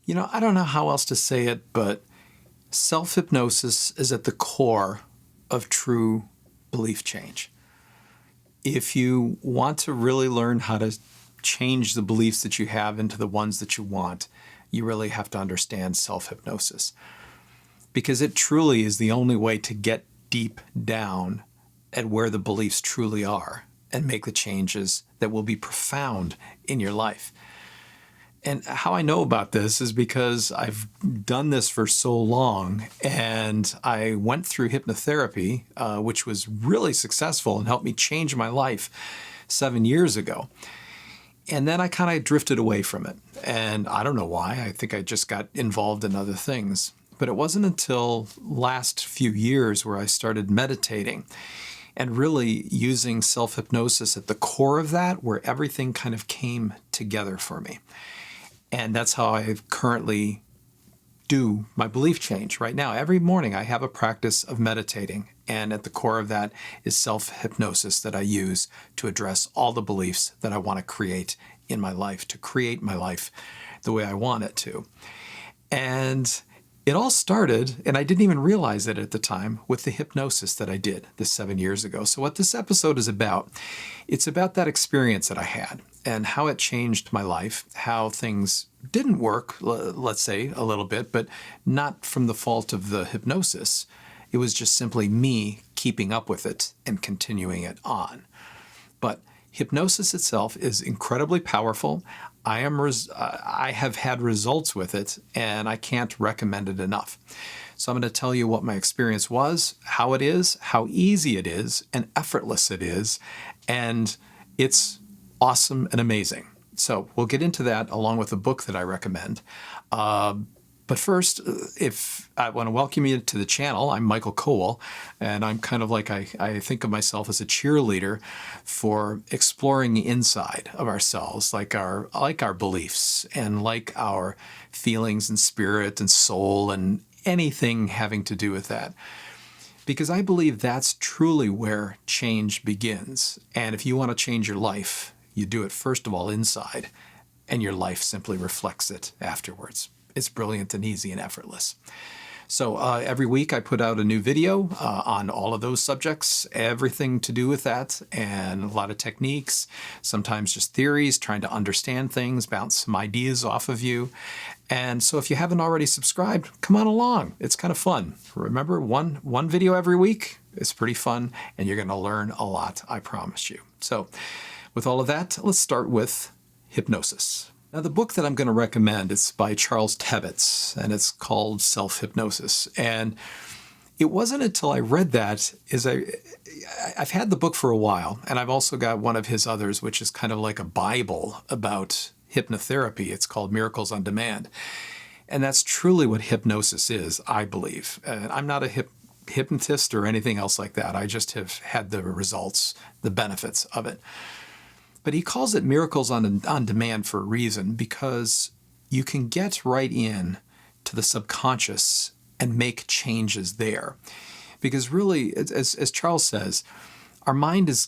I don't know how else to say it, but self-hypnosis is at the core of true belief change. If you want to really learn how to change the beliefs that you have into the ones that you want, you really have to understand self-hypnosis. Because it truly is the only way to get deep down at where the beliefs truly are and make the changes that will be profound in your life. And how I know about this is because I've done this for so long, and I went through hypnotherapy, which was really successful and helped me change my life 7 years ago. And then I kind of drifted away from it. And I don't know why. I think I just got involved in other things. But it wasn't until last few years where I started meditating and really using self-hypnosis at the core of that, where everything kind of came together for me. And that's how I currently do my belief change right now. Every morning I have a practice of meditating, and at the core of that is self-hypnosis that I use to address all the beliefs that I want to create in my life, to create my life the way I want it to. And it all started, and I didn't even realize it at the time, with the hypnosis that I did this 7 years ago. So what this episode is about, it's about that experience that I had and how it changed my life, how things didn't work, let's say, a little bit, but not from the fault of the hypnosis. It was just simply me keeping up with it and continuing it on. But hypnosis itself is incredibly powerful. I have had results with it, and I can't recommend it enough. So I'm going to tell you what my experience was, how it is, how easy it is, and effortless it is, and it's awesome and amazing. So we'll get into that along with a book that I recommend. But first, if I want to welcome you to the channel, I'm Michael Kowal, and I'm kind of like, I think of myself as a cheerleader for exploring the inside of ourselves, like our beliefs and like our feelings and spirit and soul and anything having to do with that. Because I believe that's truly where change begins. And if you want to change your life, you do it first of all inside, and your life simply reflects it afterwards. It's brilliant and easy and effortless. So every week I put out a new video on all of those subjects, everything to do with that, and a lot of techniques, sometimes just theories, trying to understand things, bounce some ideas off of you. And so if you haven't already subscribed, come on along. It's kind of fun. Remember, one video every week is pretty fun, and you're going to learn a lot, I promise you. So with all of that, let's start with hypnosis. Now, the book that I'm going to recommend is by Charles Tebbetts, and it's called Self-Hypnosis. And it wasn't until I read that, I've had the book for a while, and I've also got one of his others, which is kind of like a Bible about hypnotherapy. It's called Miracles on Demand. And that's truly what hypnosis is, I believe. And I'm not a hypnotist or anything else like that. I just have had the results, the benefits of it. But he calls it miracles on demand for a reason, because you can get right in to the subconscious and make changes there. Because really, as Charles says, our mind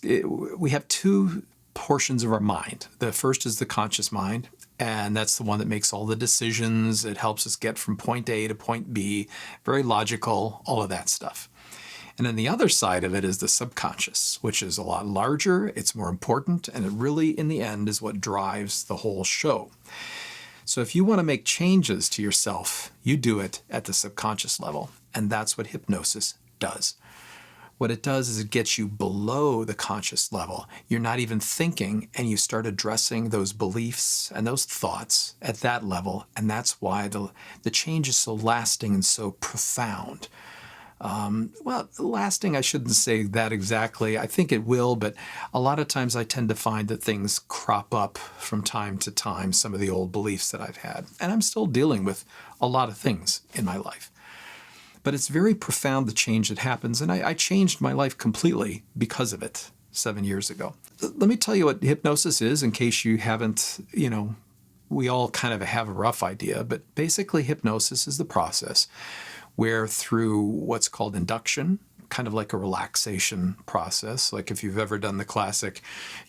we have two portions of our mind. The first is the conscious mind, and that's the one that makes all the decisions. It helps us get from point A to point B, very logical, all of that stuff. And then the other side of it is the subconscious, which is a lot larger, it's more important, and it really, in the end, is what drives the whole show. So if you want to make changes to yourself, you do it at the subconscious level, and that's what hypnosis does. What it does is it gets you below the conscious level. You're not even thinking, and you start addressing those beliefs and those thoughts at that level, and that's why the change is so lasting and so profound. Well, lasting, I shouldn't say that exactly. I think it will, but a lot of times I tend to find that things crop up from time to time, some of the old beliefs that I've had. And I'm still dealing with a lot of things in my life. But it's very profound, the change that happens, and I changed my life completely because of it 7 years ago. Let me tell you what hypnosis is in case you haven't, we all kind of have a rough idea, but basically hypnosis is the process where through what's called induction, kind of like a relaxation process, like if you've ever done the classic,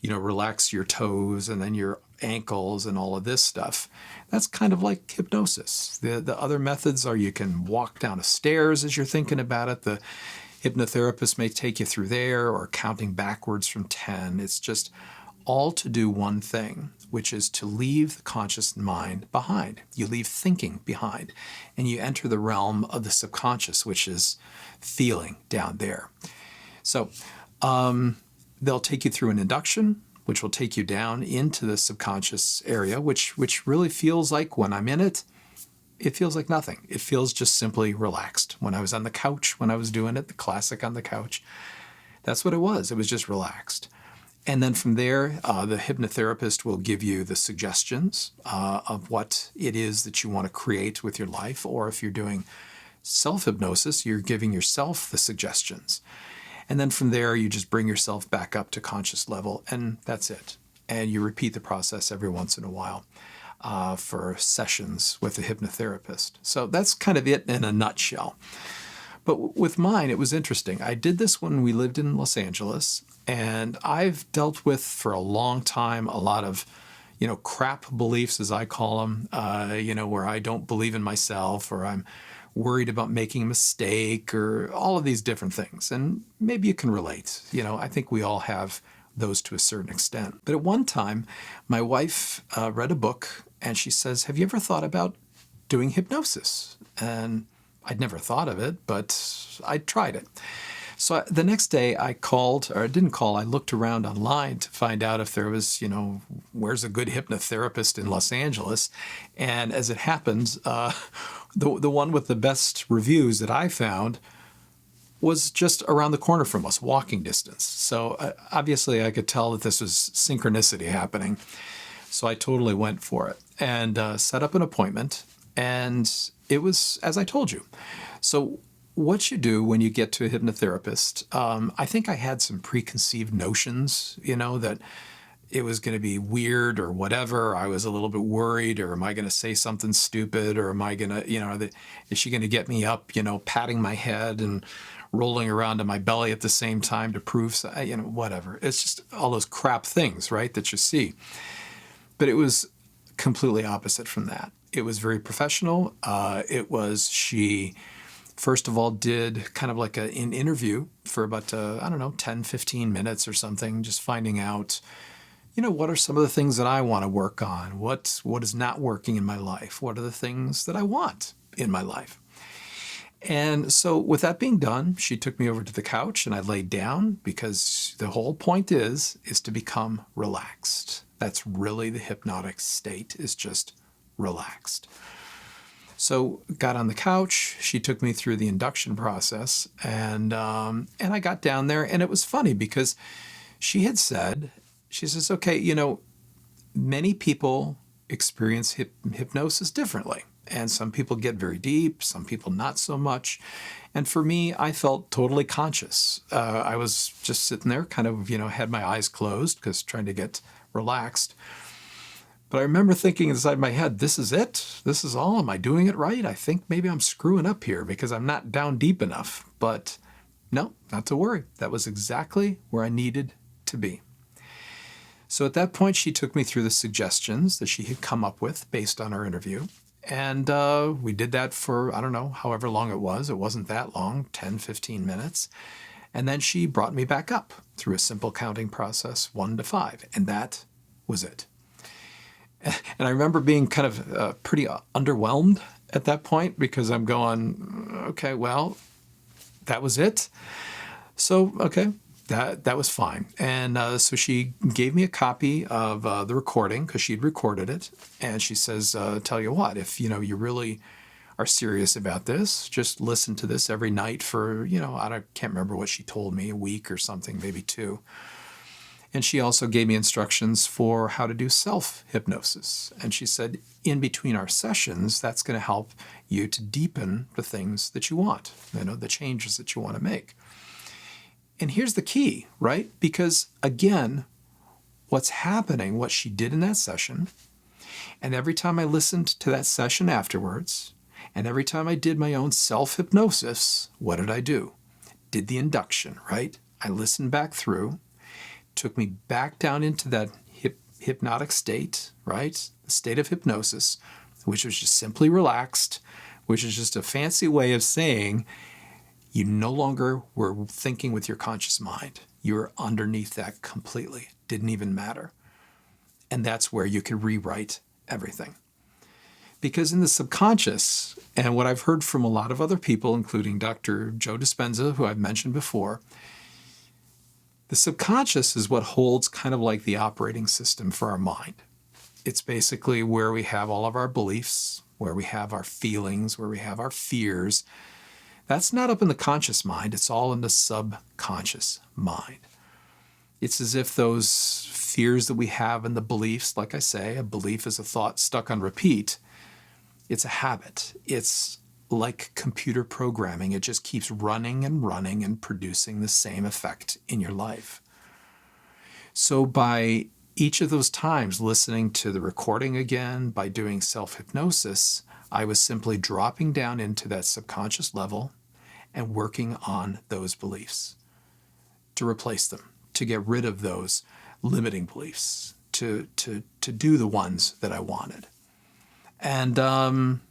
relax your toes and then your ankles and all of this stuff. That's kind of like hypnosis. The other methods are you can walk down a stairs as you're thinking about it. The hypnotherapist may take you through there, or counting backwards from 10. It's just all to do one thing, which is to leave the conscious mind behind. You leave thinking behind, and you enter the realm of the subconscious, which is feeling down there. So they'll take you through an induction, which will take you down into the subconscious area, which really feels like, when I'm in it, it feels like nothing. It feels just simply relaxed. When I was on the couch, when I was doing it, the classic on the couch, that's what it was. It was just relaxed. And then from there, the hypnotherapist will give you the suggestions of what it is that you want to create with your life. Or if you're doing self-hypnosis, you're giving yourself the suggestions. And then from there, you just bring yourself back up to conscious level, and that's it. And you repeat the process every once in a while for sessions with a hypnotherapist. So that's kind of it in a nutshell. But with mine, it was interesting. I did this when we lived in Los Angeles, and I've dealt with for a long time a lot of, crap beliefs, as I call them, where I don't believe in myself, or I'm worried about making a mistake, or all of these different things. And maybe you can relate. I think we all have those to a certain extent. But at one time, my wife read a book, and she says, "Have you ever thought about doing hypnosis?" And I'd never thought of it, but I tried it. So the next day I called, or I didn't call, I looked around online to find out if there was, where's a good hypnotherapist in Los Angeles. And as it happens, the one with the best reviews that I found was just around the corner from us, walking distance. So obviously I could tell that this was synchronicity happening. So I totally went for it and set up an appointment. And it was, as I told you. So what you do when you get to a hypnotherapist, I think I had some preconceived notions, that it was going to be weird or whatever. I was a little bit worried, or am I going to say something stupid, or am I going to, is she going to get me up, patting my head and rolling around on my belly at the same time to prove, whatever. It's just all those crap things, right, that you see. But it was completely opposite from that. It was very professional. She, first of all, did kind of like an interview for about, 10, 15 minutes or something, just finding out, what are some of the things that I want to work on? What is not working in my life? What are the things that I want in my life? And so with that being done, she took me over to the couch, and I laid down, because the whole point is to become relaxed. That's really the hypnotic state, is just relaxed. So got on the couch, she took me through the induction process, and I got down there, and it was funny because she says, okay, many people experience hypnosis differently, and some people get very deep, some people not so much. And for me, I felt totally conscious. I was just sitting there, kind of, had my eyes closed, because trying to get relaxed. But I remember thinking inside my head, this is it? This is all? Am I doing it right? I think maybe I'm screwing up here because I'm not down deep enough. But no, not to worry. That was exactly where I needed to be. So at that point, she took me through the suggestions that she had come up with based on our interview. And we did that for, I don't know, however long it was. It wasn't that long, 10, 15 minutes. And then she brought me back up through a simple counting process, 1 to 5. And that was it. And I remember being kind of pretty underwhelmed at that point, because I'm going, okay, well, that was it. So, okay, that was fine. And so she gave me a copy of the recording, because she'd recorded it. And she says, tell you what, if, you really are serious about this, just listen to this every night for, I can't remember what she told me, a week or something, maybe 2. And she also gave me instructions for how to do self-hypnosis. And she said, in between our sessions, that's going to help you to deepen the things that you want, the changes that you want to make. And here's the key, right? Because again, what's happening, what she did in that session, and every time I listened to that session afterwards, and every time I did my own self-hypnosis, what did I do? Did the induction, right? I listened back through, took me back down into that hypnotic state, right? The state of hypnosis, which was just simply relaxed, which is just a fancy way of saying you no longer were thinking with your conscious mind. You were underneath that completely. Didn't even matter. And that's where you could rewrite everything. Because in the subconscious, and what I've heard from a lot of other people, including Dr. Joe Dispenza, who I've mentioned before, the subconscious is what holds kind of like the operating system for our mind. It's basically where we have all of our beliefs, where we have our feelings, where we have our fears. That's not up in the conscious mind. It's all in the subconscious mind. It's as if those fears that we have and the beliefs, like I say, a belief is a thought stuck on repeat. It's a habit. It's like computer programming. It just keeps running and running and producing the same effect in your life. So by each of those times listening to the recording again, by doing self-hypnosis, I was simply dropping down into that subconscious level and working on those beliefs to replace them, to get rid of those limiting beliefs, to do the ones that I wanted. And let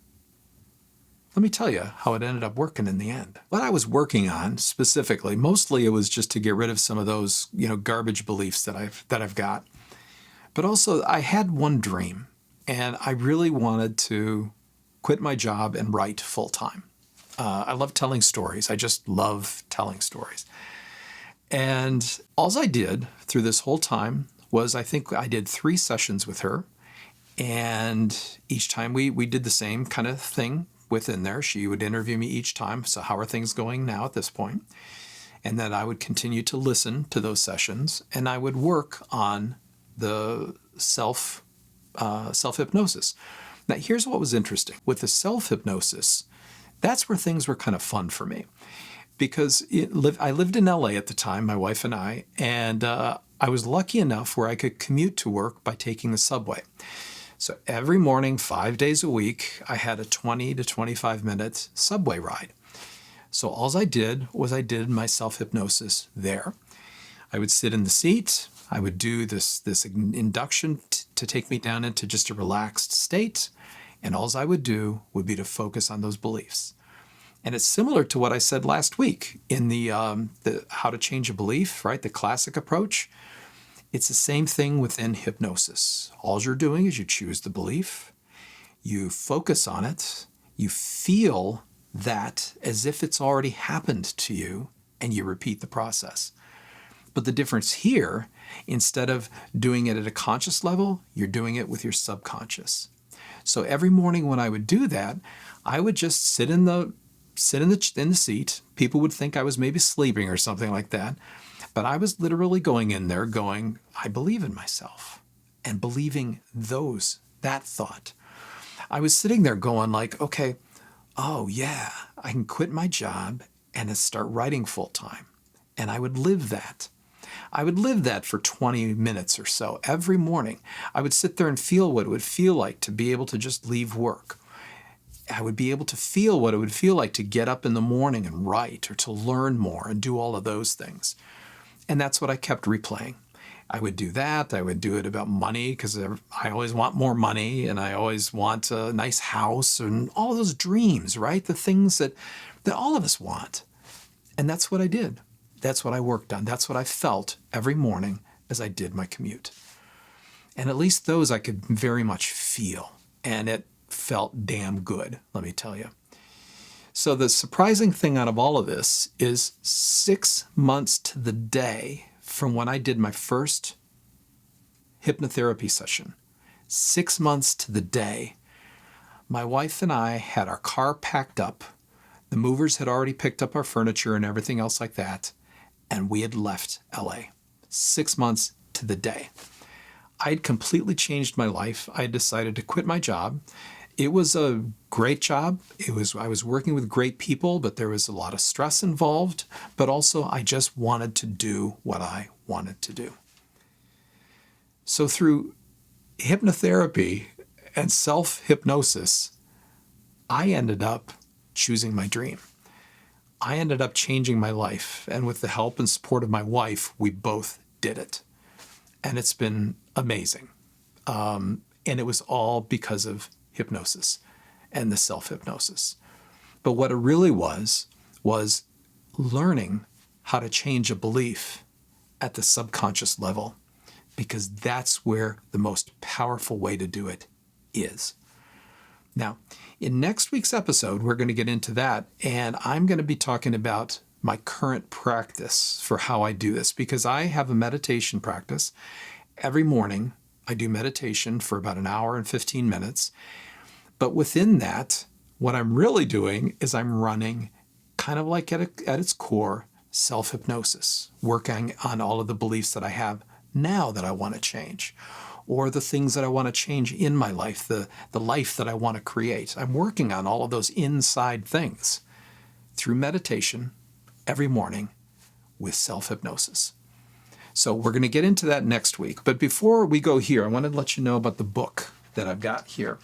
me tell you how it ended up working in the end. What I was working on specifically, mostly it was just to get rid of some of those, garbage beliefs that I've got. But also I had one dream, and I really wanted to quit my job and write full time. I love telling stories. I just love telling stories. And all I did through this whole time was I think I did 3 sessions with her. And each time we did the same kind of thing within there. She would interview me each time. So how are things going now at this point? And then I would continue to listen to those sessions, and I would work on the self-hypnosis. Now, here's what was interesting. With the self-hypnosis, that's where things were kind of fun for me. Because I lived in LA at the time, my wife and I was lucky enough where I could commute to work by taking the subway. So every morning, 5 days a week, I had a 20 to 25 minute subway ride. So all I did was I did my self-hypnosis there. I would sit in the seat. I would do this induction to take me down into just a relaxed state. And all I would do would be to focus on those beliefs. And it's similar to what I said last week in the how to change a belief, right? The classic approach. It's the same thing within hypnosis. All you're doing is you choose the belief, you focus on it, you feel that as if it's already happened to you, and you repeat the process. But the difference here, instead of doing it at a conscious level, you're doing it with your subconscious. So every morning when I would do that, I would just sit in the seat. People would think I was maybe sleeping or something like that. But I was literally going in there going, I believe in myself, and believing that thought. I was sitting there going like, okay, oh yeah, I can quit my job and start writing full time. And I would live that. I would live that for 20 minutes or so every morning. I would sit there and feel what it would feel like to be able to just leave work. I would be able to feel what it would feel like to get up in the morning and write, or to learn more and do all of those things. And that's what I kept replaying. I would do that. I would do it about money, because I always want more money, and I always want a nice house and all those dreams, right? The things that all of us want. And that's what I did. That's what I worked on. That's what I felt every morning as I did my commute. And at least those I could very much feel. And it felt damn good, let me tell you. So the surprising thing out of all of this is 6 months to the day from when I did my first hypnotherapy session, 6 months to the day, my wife and I had our car packed up. The movers had already picked up our furniture and everything else like that, and we had left LA. 6 months to the day. I had completely changed my life. I had decided to quit my job. It was a great job. I was working with great people, but there was a lot of stress involved. But also, I just wanted to do what I wanted to do. So through hypnotherapy and self-hypnosis, I ended up choosing my dream. I ended up changing my life. And with the help and support of my wife, we both did it. And it's been amazing. And it was all because of hypnosis and the self-hypnosis. But what it really was learning how to change a belief at the subconscious level, because that's where the most powerful way to do it is. Now, in next week's episode, we're going to get into that, and I'm going to be talking about my current practice for how I do this, because I have a meditation practice. Every morning, I do meditation for about an hour and 15 minutes. But within that, what I'm really doing is I'm running kind of like at its core, self-hypnosis, working on all of the beliefs that I have now that I want to change, or the things that I want to change in my life, the life that I want to create. I'm working on all of those inside things through meditation every morning with self-hypnosis. So we're going to get into that next week. But before we go here, I wanted to let you know about the book that I've got here.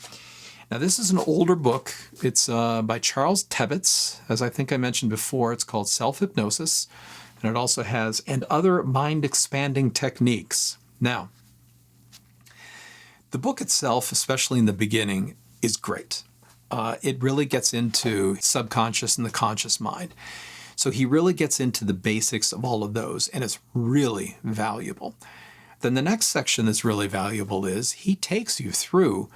Now, this is an older book. It's by Charles Tebbetts. As I think I mentioned before, it's called Self-Hypnosis. And it also has "and other mind-expanding techniques." Now, the book itself, especially in the beginning, is great. It really gets into subconscious and the conscious mind. So he really gets into the basics of all of those, and it's really valuable. Then the next section that's really valuable is he takes you through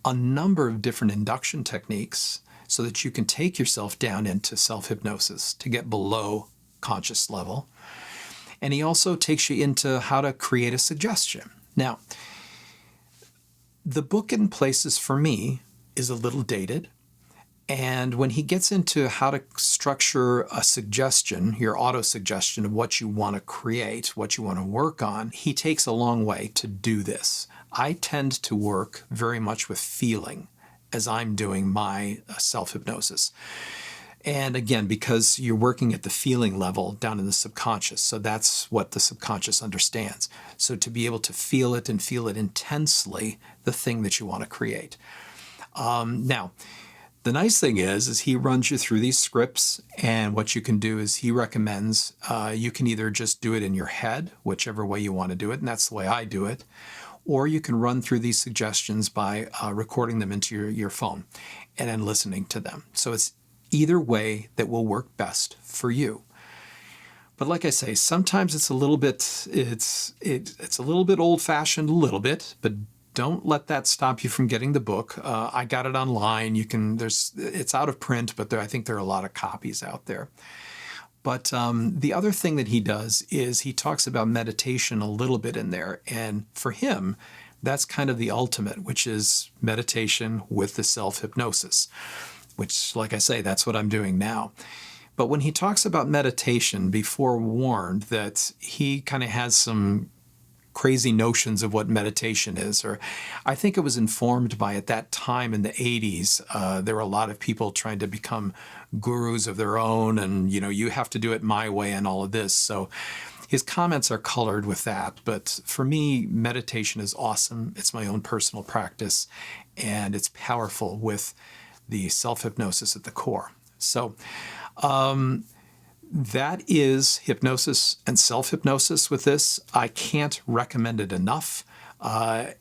a number of different induction techniques so that you can take yourself down into self-hypnosis to get below conscious level. And he also takes you into how to create a suggestion. Now, the book in places for me is a little dated. And when he gets into how to structure a suggestion, your auto-suggestion of what you want to create, what you want to work on, he takes a long way to do this. I tend to work very much with feeling as I'm doing my self-hypnosis. And again, because you're working at the feeling level down in the subconscious, so that's what the subconscious understands. So to be able to feel it and feel it intensely, the thing that you want to create. Now, the nice thing is he runs you through these scripts, and what you can do is he recommends you can either just do it in your head, whichever way you want to do it, and that's the way I do it, or you can run through these suggestions by recording them into your phone and then listening to them. So it's either way that will work best for you. But like I say, sometimes it's a little bit a little bit old-fashioned, a little bit, but don't let that stop you from getting the book. I got it online. It's out of print, but I think there are a lot of copies out there. But the other thing that he does is he talks about meditation a little bit in there. And for him, that's kind of the ultimate, which is meditation with the self-hypnosis, which, like I say, that's what I'm doing now. But when he talks about meditation, be forewarned that he kind of has some crazy notions of what meditation is, or I think it was informed by, at that time in the 80s, there were a lot of people trying to become gurus of their own, and you have to do it my way and all of this. So his comments are colored with that. But for me, meditation is awesome. It's my own personal practice, and it's powerful with the self-hypnosis at the core. So that is hypnosis and self-hypnosis with this. I can't recommend it enough,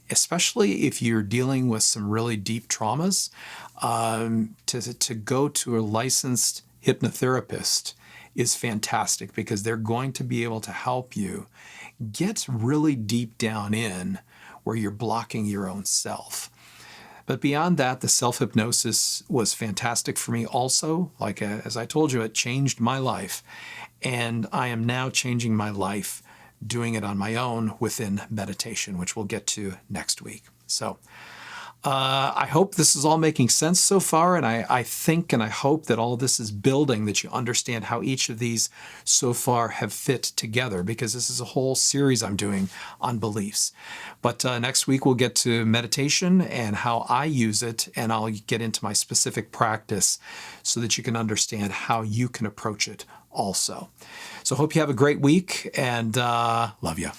especially if you're dealing with some really deep traumas. To go to a licensed hypnotherapist is fantastic, because they're going to be able to help you get really deep down in where you're blocking your own self. But beyond that, the self-hypnosis was fantastic for me also. Like, as I told you, it changed my life. And I am now changing my life doing it on my own within meditation, which we'll get to next week. So I hope this is all making sense so far, and I think and I hope that all of this is building, that you understand how each of these so far have fit together, because this is a whole series I'm doing on beliefs. But next week we'll get to meditation and how I use it, and I'll get into my specific practice so that you can understand how you can approach it also. So hope you have a great week, and love you.